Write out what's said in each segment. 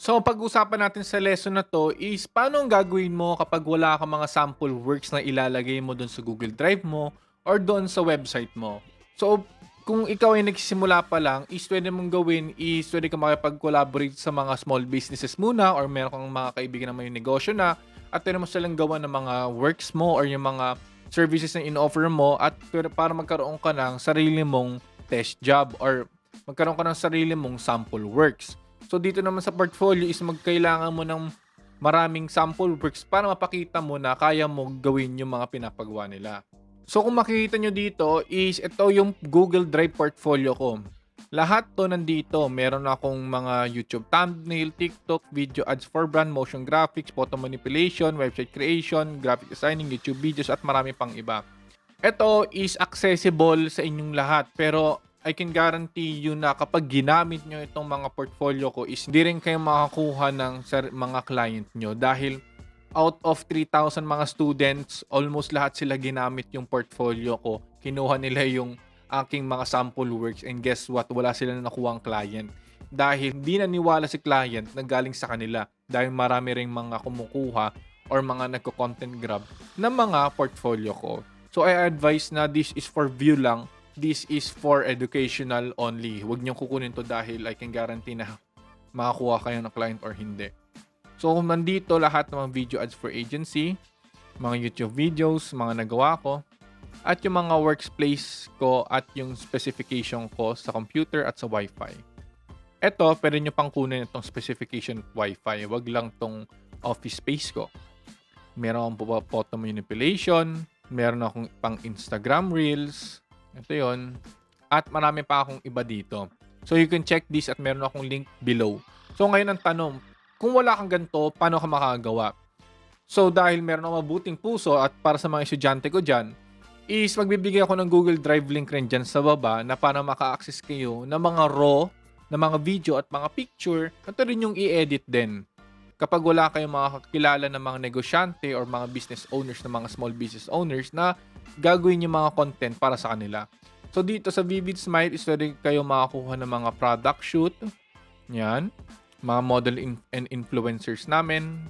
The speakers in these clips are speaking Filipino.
So, pag-usapan natin sa lesson na 'to is paano ang gagawin mo kapag wala kang mga sample works na ilalagay mo dun sa Google Drive mo or doon sa website mo. So, kung ikaw ay nagsisimula pa lang is puwede mong gawin is puwede kang makipag-collaborate sa mga small businesses muna or meron kang mga kaibigan na may negosyo na at puwede mo silang gawan ng mga works mo or yung mga services na in-offer mo at para magkaroon ka ng sarili mong test job or magkaroon ka ng sarili mong sample works. So dito naman sa portfolio is magkailangan mo ng maraming sample works para mapakita mo na kaya mo gawin yung mga pinapagawa nila. So kung makikita nyo dito is ito yung Google Drive portfolio ko. Lahat to nandito. Meron akong mga YouTube thumbnail, TikTok, video ads for brand, motion graphics, photo manipulation, website creation, graphic designing, YouTube videos at marami pang iba. Ito is accessible sa inyong lahat pero I can guarantee you na kapag ginamit nyo itong mga portfolio ko is hindi rin kayo makakuha ng mga client nyo dahil out of 3,000 mga students, almost lahat sila ginamit yung portfolio ko. Kinuha nila yung aking mga sample works and guess what? Wala sila na nakuha ang client. Dahil hindi naniwala si client na galing sa kanila. Dahil marami ring mga kumukuha or mga nagko-content grab ng mga portfolio ko. So I advise na this is for view lang. This is for educational only. Huwag niyong kukunin to dahil I can guarantee na makakuha kayo ng client or hindi. So, nandito lahat ng mga video ads for agency, mga YouTube videos, mga nagawa ko, at yung mga workplace ko at yung specification ko sa computer at sa Wi-Fi. Ito, pwede nyo pang kunin itong specification Wi-Fi. Huwag lang tong office space ko. Meron akong photo manipulation, meron akong pang Instagram Reels, ito yon. At marami pa akong iba dito. So, you can check this at meron akong link below. So, ngayon ang tanong, kung wala kang ganito, paano ka makakagawa? So, dahil meron akong mabuting puso at para sa mga estudyante ko dyan, is magbibigay ako ng Google Drive link rin dyan sa baba na para maka-access kayo ng mga raw, na mga video at mga picture, at rin yung i-edit din. Kapag wala kayong mga kakilala ng mga negosyante or mga business owners ng mga small business owners na gagawin yung mga content para sa kanila. So dito sa Vivid Smile is pwede kayo makakuha ng mga product shoot. Yan. Mga model and influencers namin.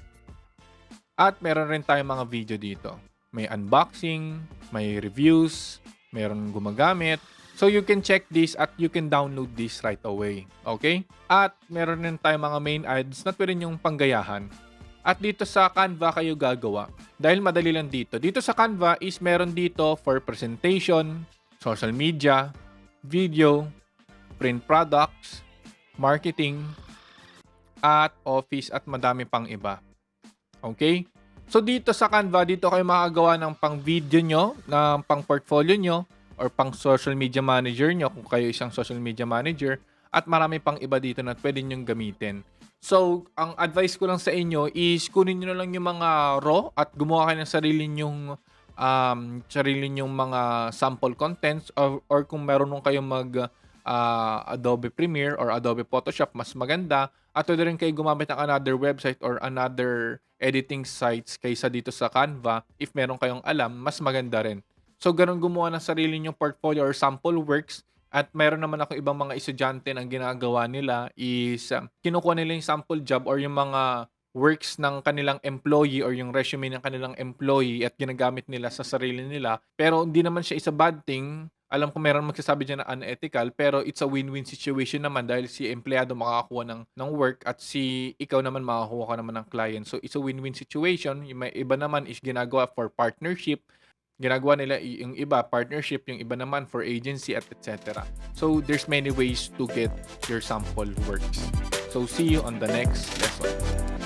At meron rin tayong mga video dito. May unboxing, may reviews, meron gumagamit. So you can check this at you can download this right away. Okay? At meron rin tayong mga main ads na pwede yung panggayahan. At dito sa Canva kayo gagawa. Dahil madali lang dito. Dito sa Canva is meron dito for presentation, social media, video, print products, marketing, at office at madami pang iba. Okay? So dito sa Canva, dito kayo makagawa ng pang video nyo, ng pang portfolio nyo, or pang social media manager nyo kung kayo isang social media manager, at marami pang iba dito na pwede nyong gamitin. So, ang advice ko lang sa inyo is kunin nyo na lang yung mga raw at gumawa kayo ng sarili nyong mga sample contents or kung meron nung kayong Adobe Premiere or Adobe Photoshop, mas maganda. At pwede rin kayo gumamit ng another website or another editing sites kaysa dito sa Canva. If meron kayong alam, mas maganda rin. So, ganun gumawa ng sarili nyong portfolio or sample works. At meron naman ako ibang mga estudyante na ang ginagawa nila is kinukuha nila yung sample job or yung mga works ng kanilang employee or yung resume ng kanilang employee at ginagamit nila sa sarili nila. Pero hindi naman siya isa bad thing. Alam ko meron magsasabi dyan na unethical pero it's a win-win situation naman dahil si empleyado makakakuha ng work at si ikaw naman makakuha ka naman ng client. So it's a win-win situation. Yung may iba naman is ginagawa for partnership. Ginagawa nila yung iba partnership, yung iba naman for agency at etc. So there's many ways to get your sample works. So see you on the next lesson.